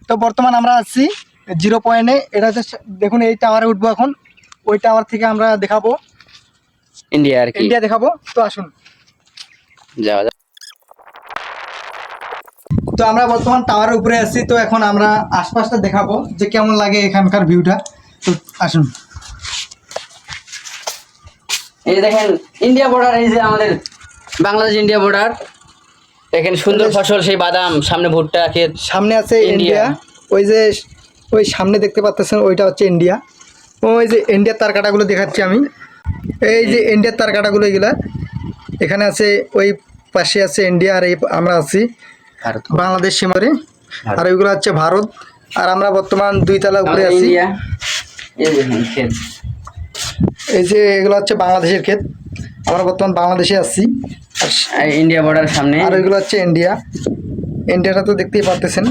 তো বর্তমান আমরা আছি 0 পয়েন্টে। এটা হচ্ছে দেখুন এই টাওয়ারে উঠবো এখন, ওই টাওয়ার থেকে আমরা দেখাবো ইন্ডিয়া আর কি, ইন্ডিয়া দেখাবো। তো আসুন যাওয়া যাক। তো আমরা বর্তমান টাওয়ারের উপরে আছি। তো এখন আমরা আশপাশটা দেখাবো যে কেমন লাগে এখানকার ভিউটা। তো আসুন। এই যে দেখেন ইন্ডিয়া বর্ডার, এই যে আমাদের বাংলাদেশ ইন্ডিয়া বর্ডার। এখানে সুন্দর ফসল, সেই বাদাম, সামনে ভুট্টা ক্ষেত, সামনে আছে ইন্ডিয়া। ইন্ডিয়া। ওই যে ওই সামনে দেখতে পাচ্ছেন ওইটা হচ্ছে ইন্ডিয়া। ওই যে ইন্ডিয়ার তার কাটাগুলো দেখাচ্ছি আমি, এই যে ইন্ডিয়ার তার কাটাগুলো এগুলা এখানে আছে, ওই পাশে আছে ইন্ডিয়া, আর এই আমরা আছি ভারত, বাংলাদেশ সীমারে। ভারত। আর ওইগুলো হচ্ছে ভারত। আর আমরা বর্তমান 2 তলা উপরে আমাদের আছি। ইন্ডিয়া। এই দেখেন ক্ষেত, এই যে এগুলো হচ্ছে বাংলাদেশের ক্ষেত, আমরা বর্তমান বাংলাদেশে আছি। আর ইন্ডিয়া বর্ডার সামনে। আর ওইগুলো হচ্ছে ইন্ডিয়া। ইন্ডিয়াটা তো দেখতেই পারতেছেন।